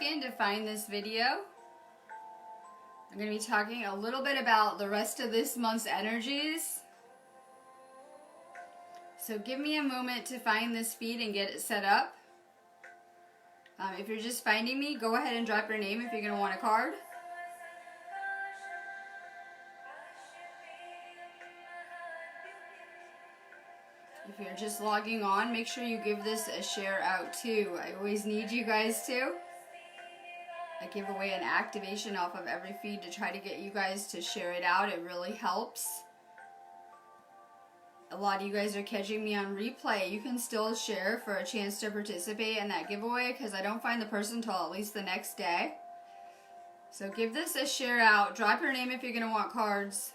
second to find this video. I'm going to be talking a little bit about the rest of this month's energies. So give me a moment to find this feed and get it set up. If you're just finding me, go ahead and drop your name if you're going to want a card. If you're just logging on, make sure you give this a share out too. I always need you guys to. I give away an activation off of every feed to try to get you guys to share it out. It really helps. A lot of you guys are catching me on replay. You can still share for a chance to participate in that giveaway because I don't find the person until at least the next day. So give this a share out. Drop your name if you're going to want cards.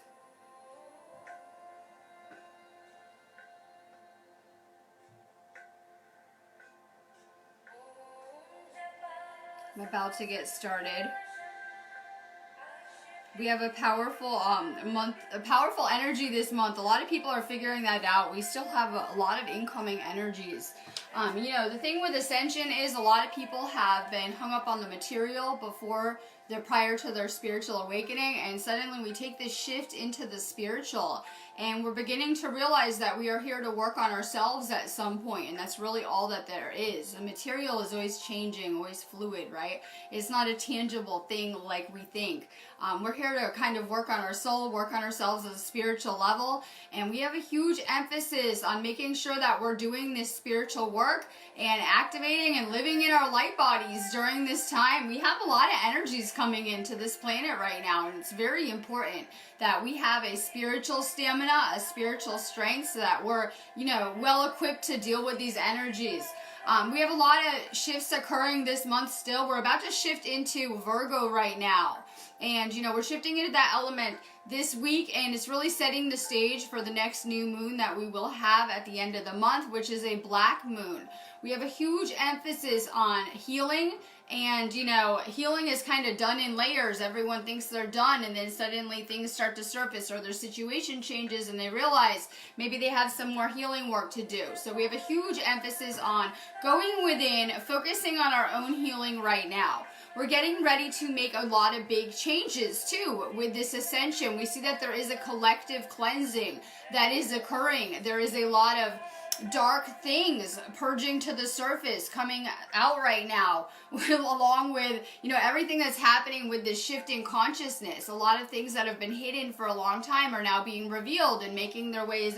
I'm about to get started. We have a powerful powerful energy this month. A lot of people are figuring that out. We still have a lot of incoming energies. The thing with Ascension is a lot of people have been hung up on the material prior to their spiritual awakening, and suddenly we take this shift into the spiritual, and we're beginning to realize that we are here to work on ourselves at some point, and that's really all that there is. The material is always changing, always fluid, right? It's not a tangible thing like we think. We're here to kind of work on our soul, work on ourselves at a spiritual level, and we have a huge emphasis on making sure that we're doing this spiritual work and activating and living in our light bodies during this time. We have a lot of energies coming into this planet right now, and it's very important that we have a spiritual stamina, a spiritual strength, so that we're, well equipped to deal with these energies. We have a lot of shifts occurring this month still. We're about to shift into Virgo right now. And, we're shifting into that element this week, and it's really setting the stage for the next new moon that we will have at the end of the month, which is a black moon. We have a huge emphasis on healing, and, healing is kind of done in layers. Everyone thinks they're done, and then suddenly things start to surface, or their situation changes, and they realize maybe they have some more healing work to do. So we have a huge emphasis on going within, focusing on our own healing right now. We're getting ready to make a lot of big changes too with this ascension. We see that there is a collective cleansing that is occurring. There is a lot of dark things purging to the surface, coming out right now, along with, everything that's happening with this shift in consciousness. A lot of things that have been hidden for a long time are now being revealed and making their way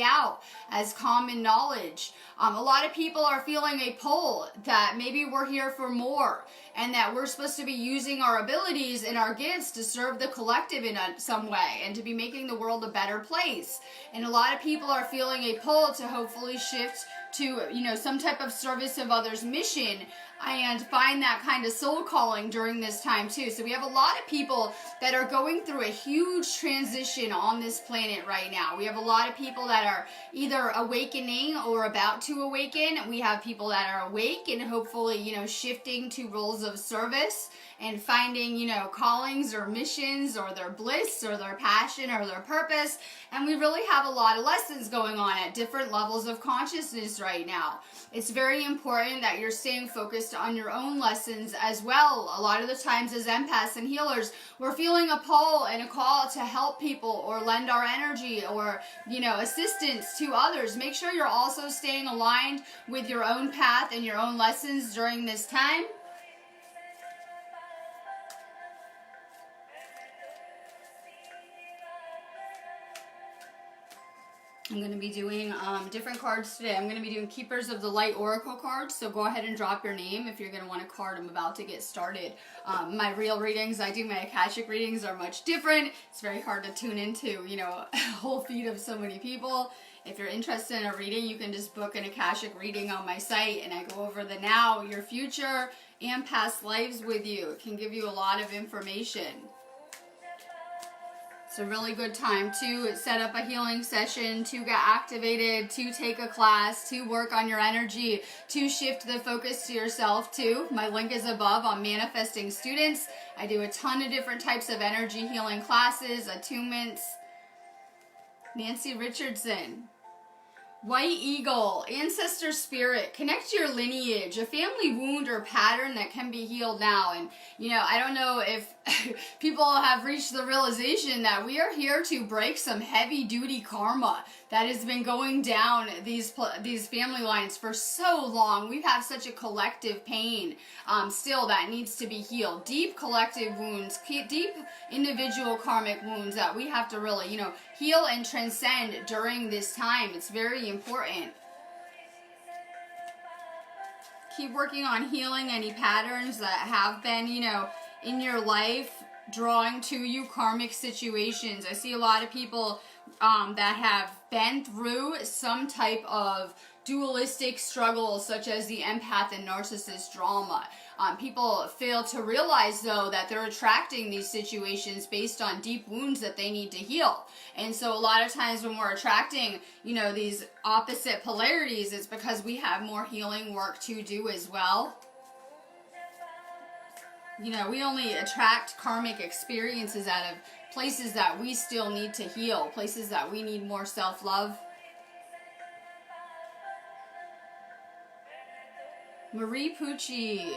out as common knowledge. A lot of people are feeling a pull that maybe we're here for more, and that we're supposed to be using our abilities and our gifts to serve the collective in some way, and to be making the world a better place. And a lot of people are feeling a pull to hopefully shift to, some type of service of others mission, and find that kind of soul calling during this time too. So we have a lot of people that are going through a huge transition on this planet right now. We have a lot of people that are either awakening or about to awaken. We have people that are awake and hopefully, shifting to roles of service and finding, callings or missions or their bliss or their passion or their purpose. And we really have a lot of lessons going on at different levels of consciousness right now. It's very important that you're staying focused on your own lessons as well. A lot of the times as empaths and healers, we're feeling a pull and a call to help people or lend our energy or, assistance to others. Make sure you're also staying aligned with your own path and your own lessons during this time. I'm going to be doing different cards today. I'm going to be doing Keepers of the Light Oracle cards, so go ahead and drop your name if you're going to want a card. I'm about to get started. My real readings, my Akashic readings are much different. It's very hard to tune into, a whole feed of so many people. If you're interested in a reading, you can just book an Akashic reading on my site, and I go over the now, your future, and past lives with you. It can give you a lot of information. It's a really good time to set up a healing session, to get activated, to take a class, to work on your energy, to shift the focus to yourself too. My link is above on manifesting students. I do a ton of different types of energy healing classes, attunements. Nancy Richardson. White eagle, ancestor spirit, connect to your lineage, a family wound or pattern that can be healed now. And, you know, I don't know if people have reached the realization that we are here to break some heavy duty karma that has been going down these family lines for so long. We've had such a collective pain still that needs to be healed. Deep collective wounds, deep individual karmic wounds that we have to really, you know, heal and transcend during this time. It's very important. Keep working on healing any patterns that have been, you know, in your life, drawing to you karmic situations. I see a lot of people that have been through some type of dualistic struggle, such as the empath and narcissist drama. People fail to realize, though, that they're attracting these situations based on deep wounds that they need to heal. And so a lot of times when we're attracting, you know, these opposite polarities, it's because we have more healing work to do as well. You know, we only attract karmic experiences out of places that we still need to heal, places that we need more self-love. Marie Pucci.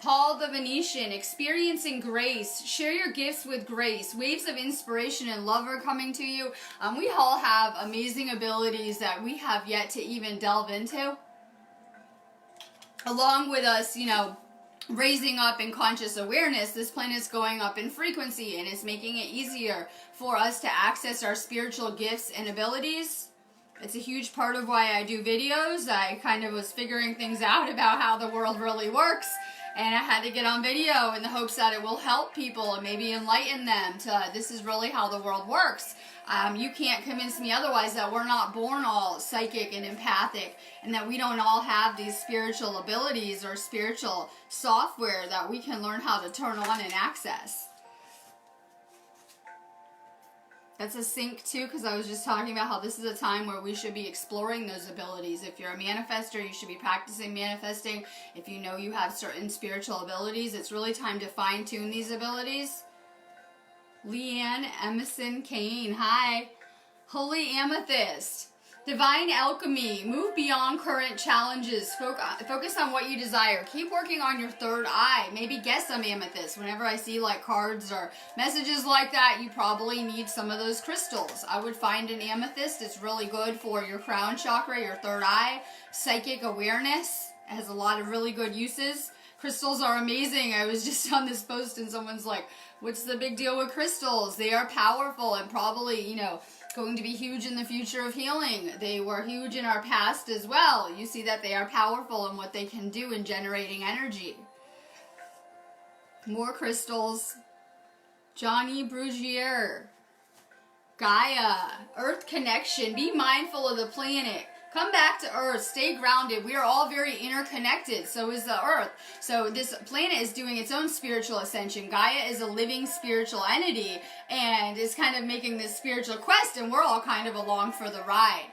Paul the Venetian, experiencing grace. Share your gifts with grace. Waves of inspiration and love are coming to you. We all have amazing abilities that we have yet to even delve into. Along with us, you know, raising up in conscious awareness, this planet's going up in frequency, and it's making it easier for us to access our spiritual gifts and abilities. It's a huge part of why I do videos. I kind of was figuring things out about how the world really works, and I had to get on video in the hopes that it will help people and maybe enlighten them to this is really how the world works. You can't convince me otherwise that we're not born all psychic and empathic, and that we don't all have these spiritual abilities or spiritual software that we can learn how to turn on and access. That's a sync too, because I was just talking about how this is a time where we should be exploring those abilities. If you're a manifestor, you should be practicing manifesting. If you know you have certain spiritual abilities, it's really time to fine-tune these abilities. Leanne Emerson Kane, hi. Holy Amethyst. Divine alchemy. Move beyond current challenges. Focus on what you desire. Keep working on your third eye. Maybe get some amethyst. Whenever I see like cards or messages like that, you probably need some of those crystals. I would find an amethyst. It's really good for your crown chakra, your third eye. Psychic awareness. It has a lot of really good uses. Crystals are amazing. I was just on this post and someone's like, what's the big deal with crystals? They are powerful and probably, you know, going to be huge in the future of healing. They were huge in our past as well. You see that they are powerful in what they can do in generating energy. More crystals. Johnny Brugier. Gaia. Earth connection. Be mindful of the planet. Come back to Earth. Stay grounded. We are all very interconnected. So is the Earth. So this planet is doing its own spiritual ascension. Gaia is a living spiritual entity and is kind of making this spiritual quest, and we're all kind of along for the ride.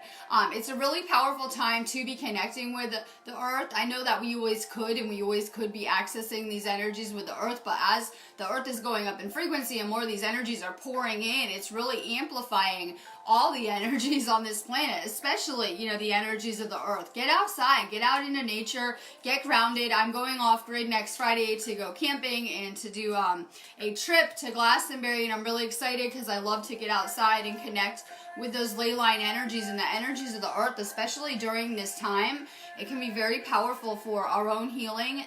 It's a really powerful time to be connecting with the Earth. I know that we always could, and we always could be accessing these energies with the Earth, but as the Earth is going up in frequency and more of these energies are pouring in, it's really amplifying all the energies on this planet, especially, you know, the energies of the Earth. Get outside, get out into nature, get grounded. I'm going off grid next Friday to go camping and to do a trip to Glastonbury, and I'm really excited because I love to get outside and connect with those ley line energies and the energies of the Earth, especially during this time. It can be very powerful for our own healing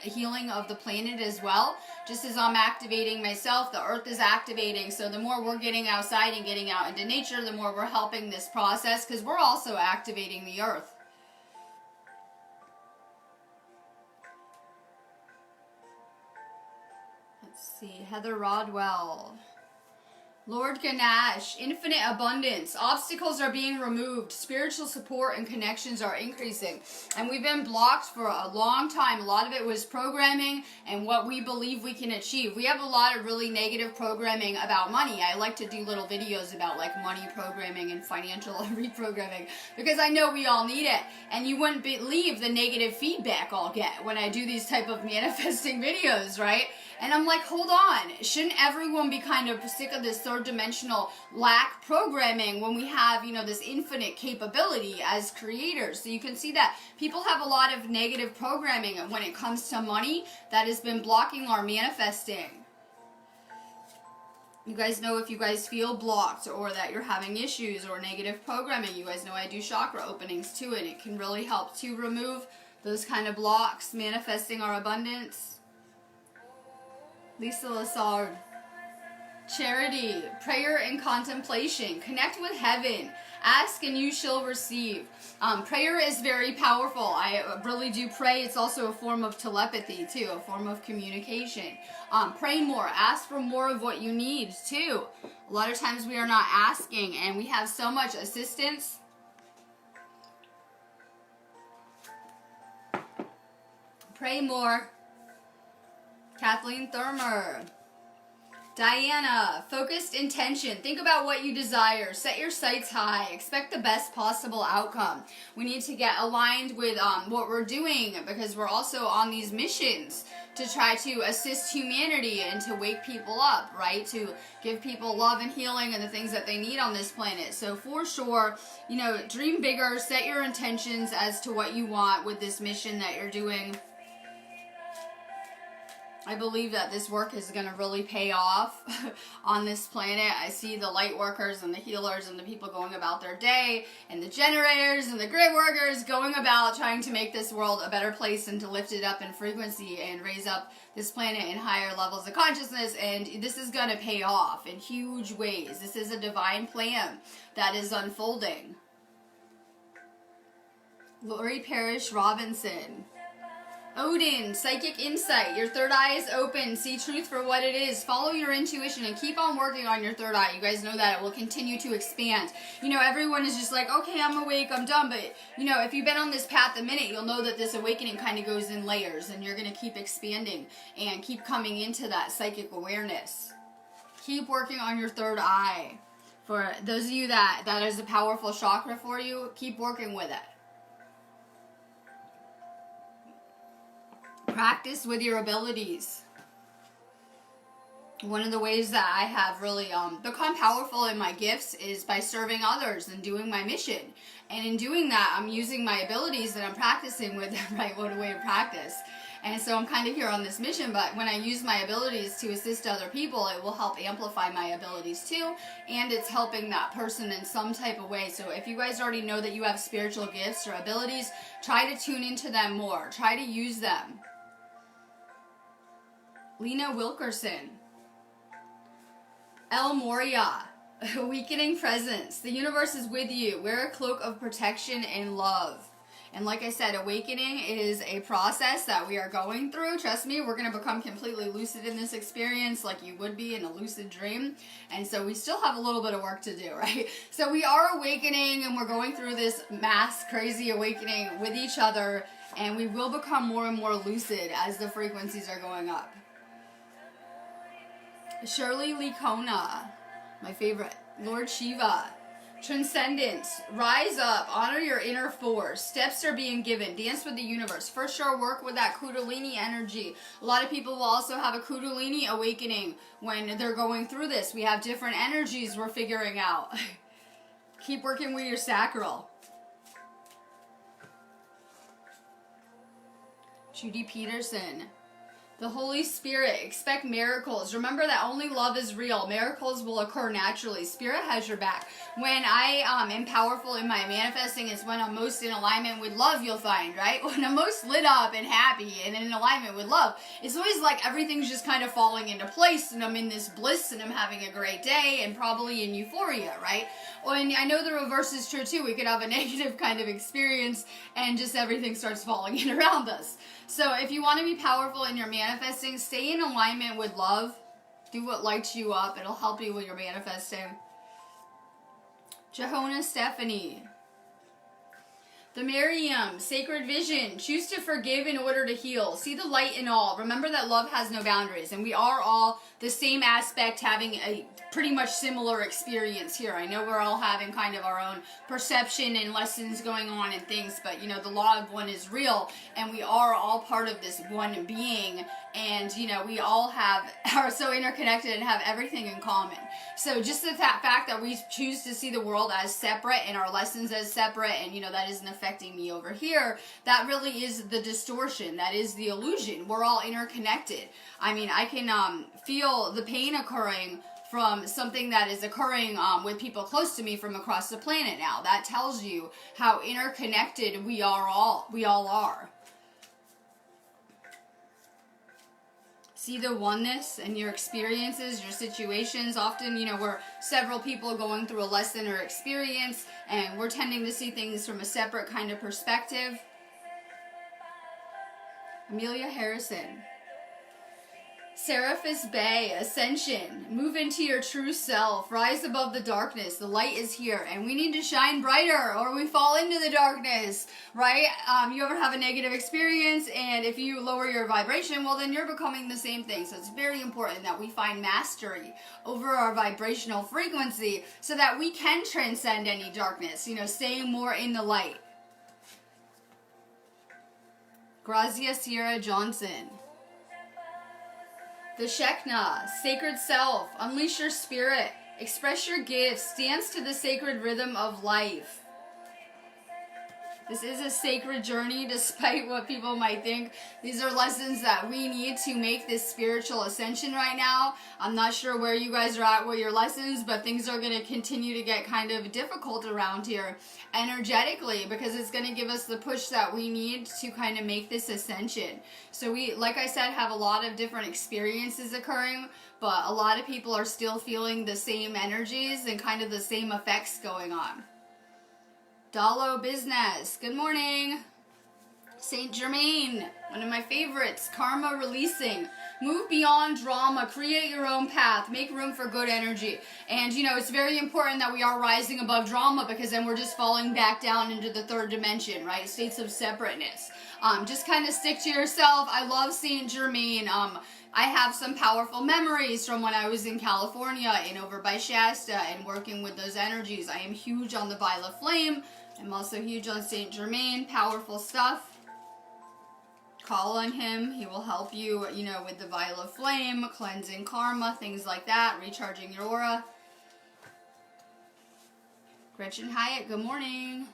of the planet as well. Just as I'm activating myself, the Earth is activating. So the more we're getting outside and getting out into nature, the more we're helping this process, because we're also activating the Earth. Let's see, Heather Rodwell. Lord Ganesh, infinite abundance. Obstacles are being removed. Spiritual support and connections are increasing. And we've been blocked for a long time. A lot of it was programming and what we believe we can achieve. We have a lot of really negative programming about money. I like to do little videos about like money programming and financial reprogramming because I know we all need it. And you wouldn't believe the negative feedback I'll get when I do these type of manifesting videos, right? And I'm like, hold on. Shouldn't everyone be kind of sick of this third third dimensional lack programming when we have, you know, this infinite capability as creators. So you can see that people have a lot of negative programming when it comes to money that has been blocking our manifesting. You guys know if you guys feel blocked or that you're having issues or negative programming, you guys know I do chakra openings too, and it can really help to remove those kind of blocks, manifesting our abundance. Lisa Lassard. Charity, prayer and contemplation. Connect with heaven. Ask and you shall receive. Prayer is very powerful. I really do pray. It's also a form of telepathy too, a form of communication. Pray more. Ask for more of what you need too. A lot of times we are not asking, and we have so much assistance. Pray more. Kathleen Thurmer. Diana, focused intention. Think about what you desire. Set your sights high. Expect the best possible outcome. We need to get aligned with what we're doing, because we're also on these missions to try to assist humanity and to wake people up, right? To give people love and healing and the things that they need on this planet. So for sure, you know, dream bigger. Set your intentions as to what you want with this mission that you're doing. I believe that this work is going to really pay off on this planet. I see the light workers and the healers and the people going about their day, and the generators and the grid workers going about trying to make this world a better place and to lift it up in frequency and raise up this planet in higher levels of consciousness. And this is going to pay off in huge ways. This is a divine plan that is unfolding. Lori Parrish Robinson. Odin, psychic insight. Your third eye is open. See truth for what it is. Follow your intuition and keep on working on your third eye. You guys know that it will continue to expand. You know, everyone is just like, okay, I'm awake, I'm done. But, you know, if you've been on this path a minute, you'll know that this awakening kind of goes in layers, and you're going to keep expanding and keep coming into that psychic awareness. Keep working on your third eye. For those of you that is a powerful chakra for you, keep working with it. Practice with your abilities. One of the ways that I have really become powerful in my gifts is by serving others and doing my mission. And in doing that, I'm using my abilities that I'm practicing with the right way to practice. And so I'm kind of here on this mission, but when I use my abilities to assist other people, it will help amplify my abilities too, and it's helping that person in some type of way. So if you guys already know that you have spiritual gifts or abilities, try to tune into them more. Try to use them. Lena Wilkerson. El Moria. Weakening presence. The universe is with you. Wear a cloak of protection and love. And like I said, awakening is a process that we are going through. Trust me, we're going to become completely lucid in this experience like you would be in a lucid dream. And so we still have a little bit of work to do, right? So we are awakening, and we're going through this mass crazy awakening with each other. And we will become more and more lucid as the frequencies are going up. Shirley Licona, my favorite. Lord Shiva. Transcendence. Rise up. Honor your inner force. Steps are being given. Dance with the universe. For sure, work with that Kundalini energy. A lot of people will also have a Kundalini awakening when they're going through this. We have different energies we're figuring out. Keep working with your sacral. Judy Peterson. The Holy Spirit. Expect miracles. Remember that only love is real. Miracles will occur naturally. Spirit has your back. When I am powerful in my manifesting, it's when I'm most in alignment with love, you'll find, right? When I'm most lit up and happy and in alignment with love, it's always like everything's just kind of falling into place, and I'm in this bliss and I'm having a great day and probably in euphoria, right? And I know the reverse is true too. We could have a negative kind of experience and just everything starts falling in around us. So if you want to be powerful in your manifesting, stay in alignment with love. Do what lights you up. It'll help you with your manifesting. Jehona Stephanie. The Miriam, sacred vision. Choose to forgive in order to heal. See the light in all. Remember that love has no boundaries, and we are all the same aspect having a pretty much similar experience here. I know we're all having kind of our own perception and lessons going on and things, but you know, the law of one is real, and we are all part of this one being, and you know, we all are so interconnected and have everything in common. So just the fact that we choose to see the world as separate and our lessons as separate, and you know, that isn't affecting me over here, that really is the distortion, that is the illusion. We're all interconnected. I mean, I can feel the pain occurring from something that is occurring with people close to me from across the planet now. That tells you how interconnected we all are. See the oneness in your experiences, your situations. Often, you know, we're several people going through a lesson or experience, and we're tending to see things from a separate kind of perspective. Amelia Harrison. Seraphis Bay, Ascension. Move into your true self. Rise above the darkness. The light is here, and we need to shine brighter or we fall into the darkness, right? You ever have a negative experience, and if you lower your vibration, well, then you're becoming the same thing. So it's very important that we find mastery over our vibrational frequency so that we can transcend any darkness, you know, staying more in the light. Grazia Sierra Johnson. The Shekinah, sacred self, unleash your spirit, express your gifts, dance to the sacred rhythm of life. This is a sacred journey, despite what people might think. These are lessons that we need to make this spiritual ascension right now. I'm not sure where you guys are at with your lessons, but things are going to continue to get kind of difficult around here energetically, because it's going to give us the push that we need to kind of make this ascension. So we, like I said, have a lot of different experiences occurring, but a lot of people are still feeling the same energies and kind of the same effects going on. Dalo Business, good morning. Saint Germain, one of my favorites. Karma releasing. Move beyond drama, create your own path, make room for good energy. And you know, it's very important that we are rising above drama, because then we're just falling back down into the third dimension, right? States of separateness. Just kind of stick to yourself. I love Saint Germain. I have some powerful memories from when I was in California and over by Shasta and working with those energies. I am huge on the Violet Flame. I'm also huge on Saint Germain. Powerful stuff. Call on him. He will help you, you know, with the Violet Flame, cleansing karma, things like that, recharging your aura. Gretchen Hyatt, good morning.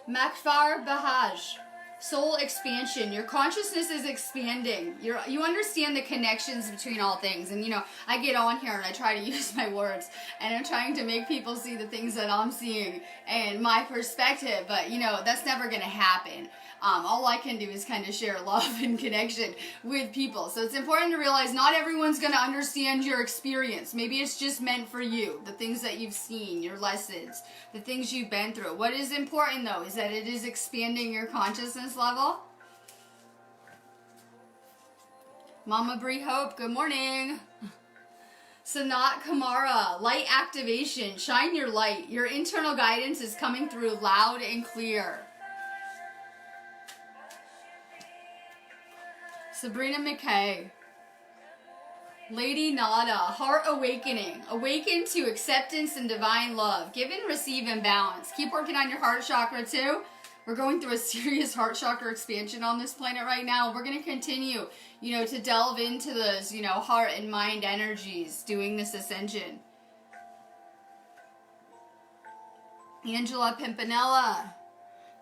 Makfar Bahaj. Soul expansion. Your consciousness is expanding. You understand the connections between all things. And you know, I get on here and I try to use my words, and I'm trying to make people see the things that I'm seeing and my perspective, but you know, that's never going to happen. All I can do is kind of share love and connection with people. So it's important to realize not everyone's going to understand your experience. Maybe it's just meant for you. The things that you've seen, your lessons, the things you've been through. What is important though is that it is expanding your consciousness level. Mama Bree Hope, good morning. Sanat Kamara, light activation. Shine your light. Your internal guidance is coming through loud and clear. Sabrina McKay. Lady Nada, heart awakening. Awaken to acceptance and divine love. Give and receive in balance. Keep working on your heart chakra too. We're going through a serious heart chakra expansion on this planet right now. We're going to continue, you know, to delve into those, you know, heart and mind energies doing this ascension. Angela Pimpinella.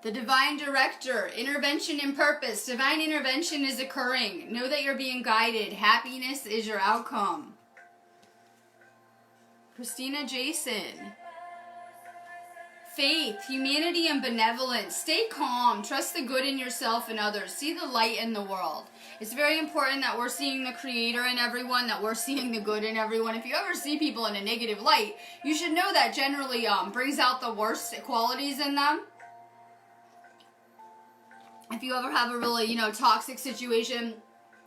The divine director, intervention and purpose. Divine intervention is occurring. Know that you're being guided. Happiness is your outcome. Christina Jason. Faith, humanity, and benevolence. Stay calm. Trust the good in yourself and others. See the light in the world. It's very important that we're seeing the creator in everyone, that we're seeing the good in everyone. If you ever see people in a negative light, you should know that generally brings out the worst qualities in them. If you ever have a really, you know, toxic situation,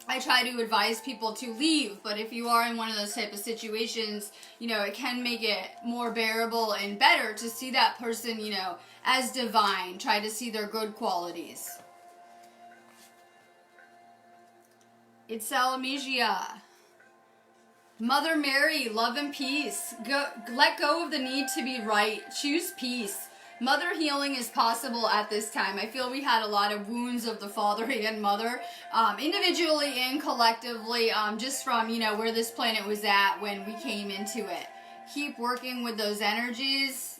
I try to advise people to leave. But if you are in one of those type of situations, you know, it can make it more bearable and better to see that person, you know, as divine. Try to see their good qualities. It's Salamigia. Mother Mary, love and peace. Let go of the need to be right. Choose peace. Mother healing is possible at this time. I feel we had a lot of wounds of the father and mother, individually and collectively, just from, where this planet was at when we came into it. Keep working with those energies.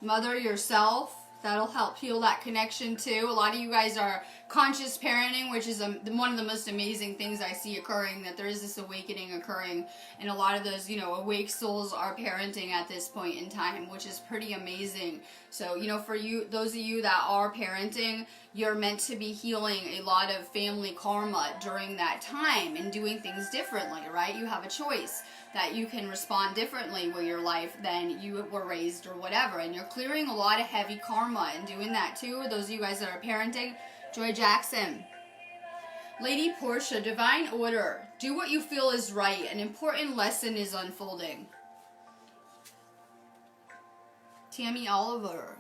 Mother yourself. That'll help heal that connection too. A lot of you guys are conscious parenting, which is one of the most amazing things I see occurring, that there is this awakening occurring. And a lot of those, awake souls are parenting at this point in time, which is pretty amazing. So, for you, those of you that are parenting, you're meant to be healing a lot of family karma during that time and doing things differently, right? You have a choice that you can respond differently with your life than you were raised or whatever. And you're clearing a lot of heavy karma and doing that too. Those of you guys that are parenting, Joy Jackson. Lady Portia, divine order. Do what you feel is right. An important lesson is unfolding. Tammy Oliver.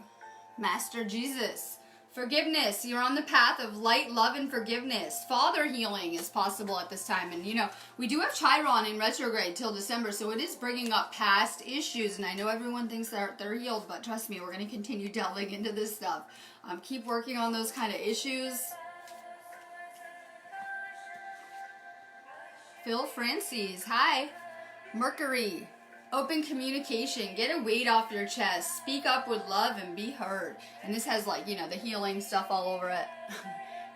Master Jesus. Forgiveness. You're on the path of light, love, and forgiveness. Father healing is possible at this time. And, we do have Chiron in retrograde till December, so it is bringing up past issues. And I know everyone thinks they're healed, but trust me, we're going to continue delving into this stuff. Keep working on those kind of issues. Phil Francis. Hi. Mercury. Open communication. Get a weight off your chest. Speak up with love and be heard. And this has the healing stuff all over it.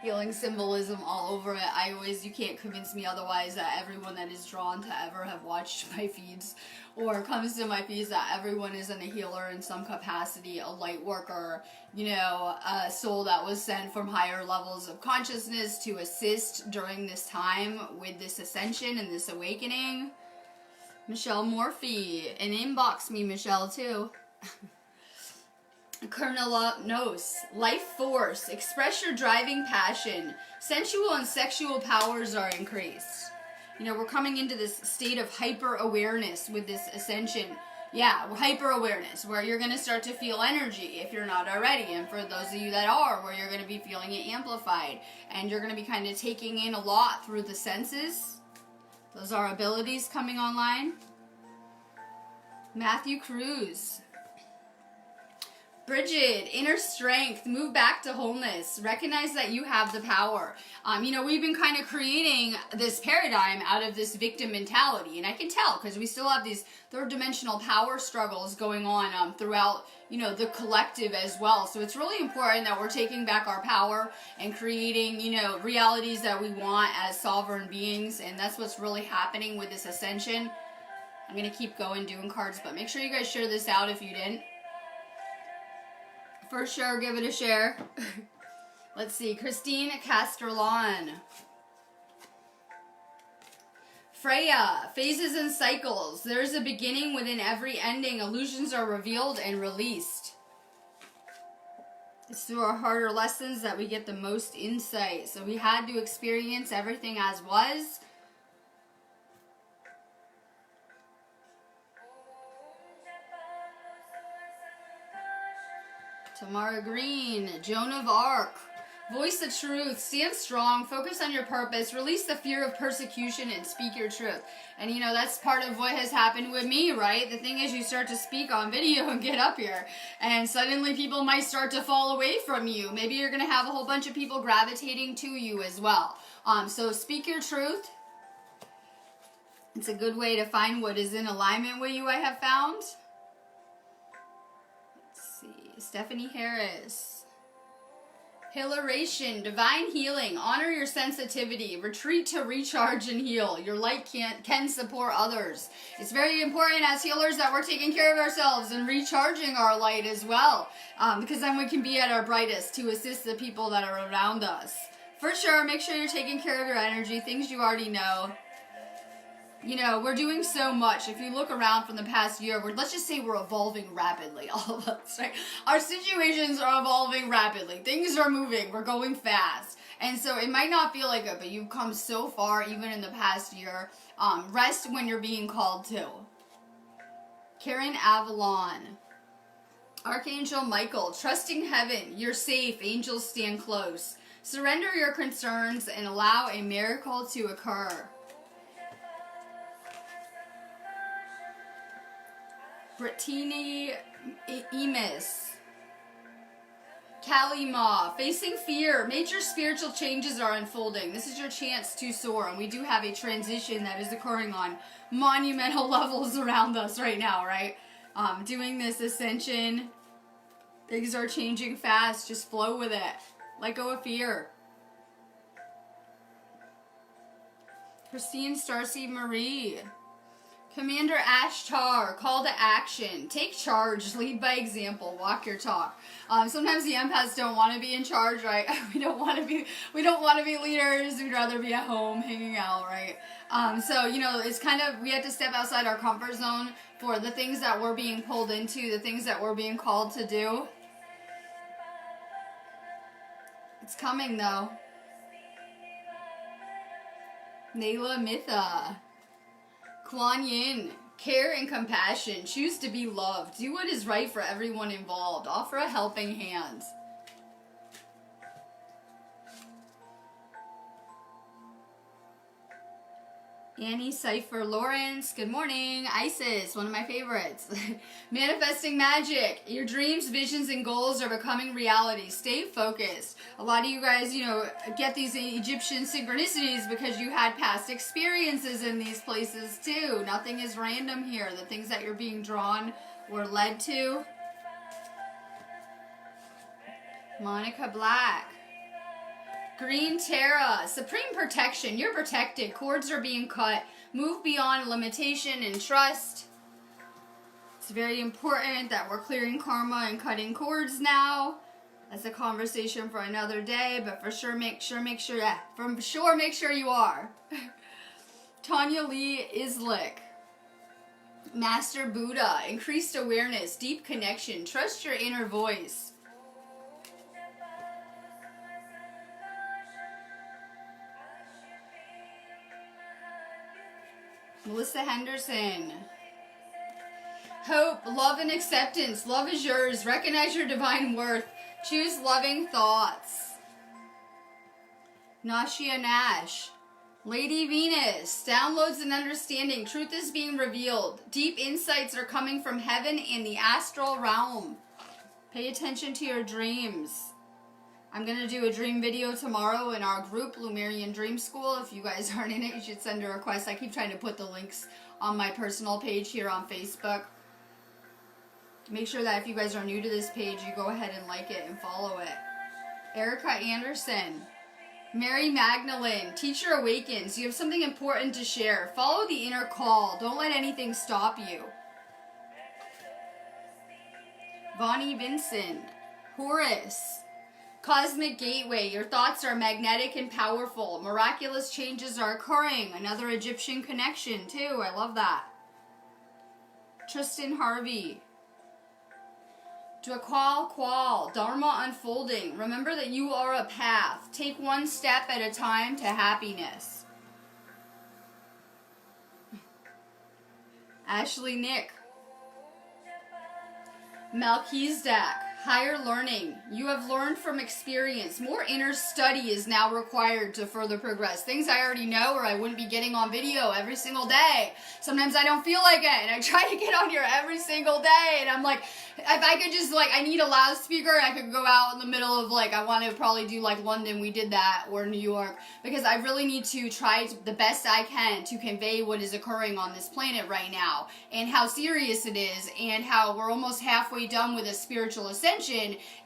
Healing symbolism all over it. You can't convince me otherwise that everyone that is drawn to ever have watched my feeds or comes to my feeds, that everyone isn't a healer in some capacity, a light worker, a soul that was sent from higher levels of consciousness to assist during this time with this ascension and this awakening. Michelle Morphy, and inbox me, Michelle, too. Colonel Nos, life force, express your driving passion. Sensual and sexual powers are increased. We're coming into this state of hyper-awareness with this ascension. Yeah, hyper-awareness, where you're going to start to feel energy if you're not already. And for those of you that are, where you're going to be feeling it amplified. And you're going to be kind of taking in a lot through the senses. Those are abilities coming online. Matthew Cruz. Bridget, inner strength, move back to wholeness. Recognize that you have the power. We've been kind of creating this paradigm out of this victim mentality. And I can tell because we still have these third-dimensional power struggles going on throughout, the collective as well. So it's really important that we're taking back our power and creating, realities that we want as sovereign beings. And that's what's really happening with this ascension. I'm going to keep going doing cards, but make sure you guys share this out if you didn't. For sure, give it a share. Let's see. Christine Castellon. Freya, phases and cycles. There's a beginning within every ending. Illusions are revealed and released. It's through our harder lessons that we get the most insight. So we had to experience everything as was. Tamara Green, Joan of Arc, voice the truth, stand strong, focus on your purpose, release the fear of persecution, and speak your truth. And that's part of what has happened with me, right? The thing is, you start to speak on video and get up here, and suddenly people might start to fall away from you. Maybe you're going to have a whole bunch of people gravitating to you as well. So speak your truth. It's a good way to find what is in alignment with you, I have found. Stephanie Harris. Hilaration, divine healing. Honor your sensitivity. Retreat to recharge and heal. Your light can support others. It's very important as healers that we're taking care of ourselves and recharging our light as well. Because then we can be at our brightest to assist the people that are around us. For sure, make sure you're taking care of your energy. Things you already know. We're doing so much. If you look around from the past year, let's just say we're evolving rapidly, all of us, right? Our situations are evolving rapidly. Things are moving. We're going fast. And so it might not feel like it, but you've come so far, even in the past year. Rest when you're being called to. Karen Avalon. Archangel Michael, trusting heaven, you're safe, angels stand close. Surrender your concerns and allow a miracle to occur. Brittany Emis. Kalima, facing fear, major spiritual changes are unfolding. This is your chance to soar, and we do have a transition that is occurring on monumental levels around us right now, right? Doing this ascension, things are changing fast. Just flow with it. Let go of fear. Christine Starcy Marie. Commander Ashtar, call to action. Take charge, lead by example, walk your talk. Sometimes the empaths don't want to be in charge, right? We don't want to be leaders. We'd rather be at home hanging out, right? So, you know, it's kind of, we have to step outside our comfort zone for the things that we're being pulled into, the things that we're being called to do. It's coming, though. Nayla Mitha. Kuan Yin, care and compassion. Choose to be loved. Do what is right for everyone involved. Offer a helping hand. Annie Cipher Lawrence, good morning. Isis, one of my favorites. Manifesting magic. Your dreams, visions, and goals are becoming reality. Stay focused. A lot of you guys, you know, get these Egyptian synchronicities because you had past experiences in these places too. Nothing is random here. The things that you're being drawn or led to. Monica Black. Green Terra, supreme protection. You're protected. Cords are being cut. Move beyond limitation and trust. It's very important that we're clearing karma and cutting cords now. That's a conversation for another day, but for sure make sure you are. Tanya Lee Islick. Master Buddha, increased awareness, deep connection. Trust your inner voice. Melissa Henderson. Hope, love, and acceptance. Love is yours. Recognize your divine worth. Choose loving thoughts. Nashia Nash. Lady Venus. Downloads and understanding. Truth is being revealed. Deep insights are coming from heaven and the astral realm. Pay attention to your dreams. I'm going to do a dream video tomorrow in our group, Lumerian Dream School. If you guys aren't in it, you should send a request. I keep trying to put the links on my personal page here on Facebook. Make sure that if you guys are new to this page, you go ahead and like it and follow it. Erica Anderson. Mary Magdalene. Teacher awakens. You have something important to share. Follow the inner call. Don't let anything stop you. Bonnie Vincent. Horus. Cosmic gateway. Your thoughts are magnetic and powerful. Miraculous changes are occurring. Another Egyptian connection, too. I love that. Tristan Harvey. Dwakwal. Dharma unfolding. Remember that you are a path. Take one step at a time to happiness. Ashley Nick. Melchizedek. Higher learning. You have learned from experience. More inner study is now required to further progress. Things I already know or I wouldn't be getting on video every single day. Sometimes I don't feel like it and I try to get on here every single day and I'm like, if I could just I need a loudspeaker and I could go out in the middle of I want to probably do London, we did that, or New York, because I really need to try the best I can to convey what is occurring on this planet right now and how serious it is and how we're almost halfway done with a spiritual ascension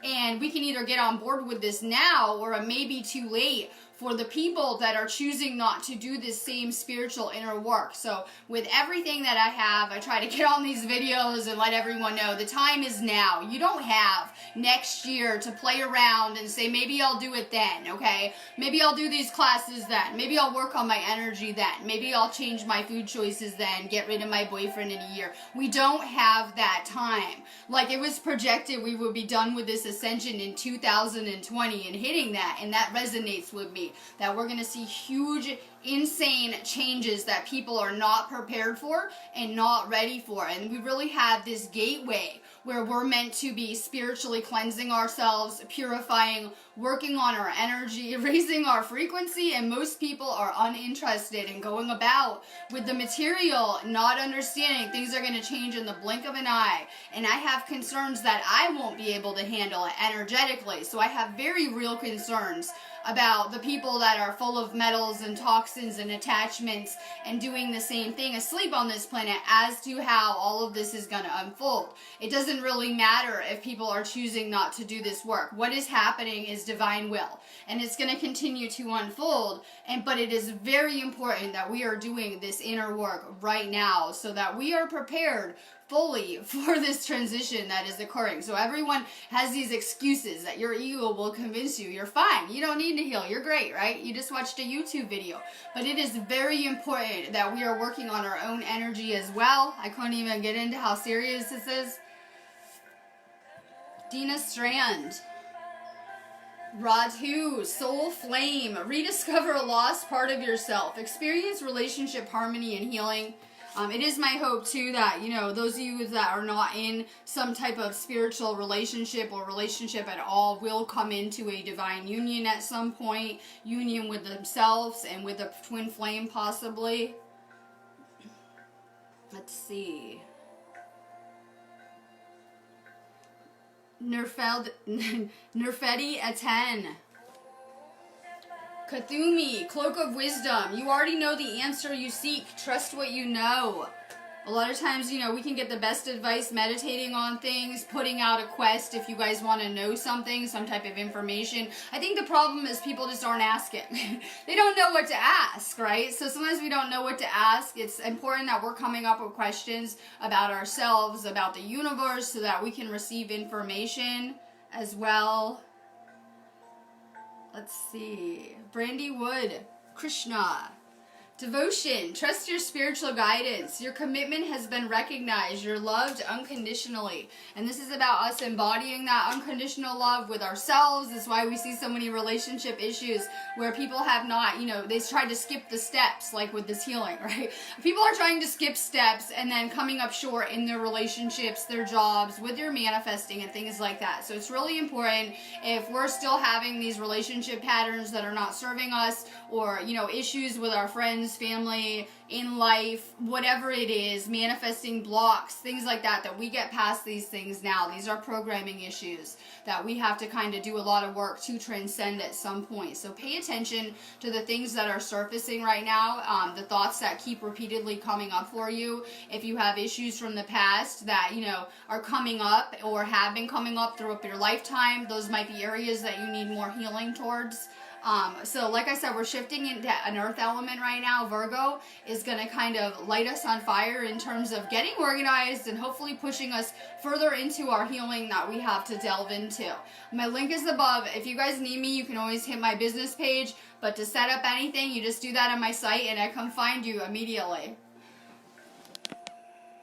and we can either get on board with this now or it may be too late for the people that are choosing not to do this same spiritual inner work. So with everything that I have, I try to get on these videos and let everyone know the time is now. You don't have next year to play around and say, maybe I'll do it then, okay? Maybe I'll do these classes then. Maybe I'll work on my energy then. Maybe I'll change my food choices then, get rid of my boyfriend in a year. We don't have that time. It was projected we would be done with this ascension in 2020 and hitting that, and that resonates with me. energy, that we're going to see huge, insane changes that people are not prepared for and not ready for. And we really have this gateway where we're meant to be spiritually cleansing ourselves, purifying, working on our energy, raising our frequency, and most people are uninterested in going about with the material, not understanding things are going to change in the blink of an eye. And I have concerns that I won't be able to handle it energetically. So I have very real concerns about the people that are full of metals and toxins and attachments and doing the same thing asleep on this planet as to how all of this is going to unfold. It doesn't really matter if people are choosing not to do this work. What is happening is divine will, and it's going to continue to unfold. But it is very important that we are doing this inner work right now so that we are prepared fully for this transition that is occurring. So everyone has these excuses that your ego will convince you you're fine, you don't need to heal, you're great, right? You just watched a YouTube video. But it is very important that we are working on our own energy as well. I couldn't even get into how serious this is. Dina Strand. Radhu, soul flame, rediscover a lost part of yourself, experience relationship harmony and healing. It is my hope too that, those of you that are not in some type of spiritual relationship or relationship at all will come into a divine union at some point, union with themselves and with a twin flame possibly. Let's see. Nerfetti at 10. Kathumi, Cloak of Wisdom. You already know the answer you seek. Trust what you know. A lot of times, we can get the best advice meditating on things, putting out a quest if you guys want to know something, some type of information. I think the problem is people just aren't asking. They don't know what to ask, right? So sometimes we don't know what to ask. It's important that we're coming up with questions about ourselves, about the universe, so that we can receive information as well. Let's see. Brandy Wood, Krishna. Devotion, trust your spiritual guidance. Your commitment has been recognized. You're loved unconditionally. And this is about us embodying that unconditional love with ourselves. That's why we see so many relationship issues where people have not, they tried to skip the steps, like with this healing, right? People are trying to skip steps and then coming up short in their relationships, their jobs, with their manifesting and things like that. So it's really important if we're still having these relationship patterns that are not serving us, or, issues with our friends, family, in life, whatever it is, manifesting blocks, things like that, that we get past these things now. These are programming issues that we have to kind of do a lot of work to transcend at some point. So pay attention to the things that are surfacing right now, the thoughts that keep repeatedly coming up for you. If you have issues from the past that, are coming up or have been coming up throughout your lifetime, those might be areas that you need more healing towards. So like I said, we're shifting into an earth element right now. Virgo is going to kind of light us on fire in terms of getting organized and hopefully pushing us further into our healing that we have to delve into. My link is above. If you guys need me, you can always hit my business page, but to set up anything, you just do that on my site and I come find you immediately.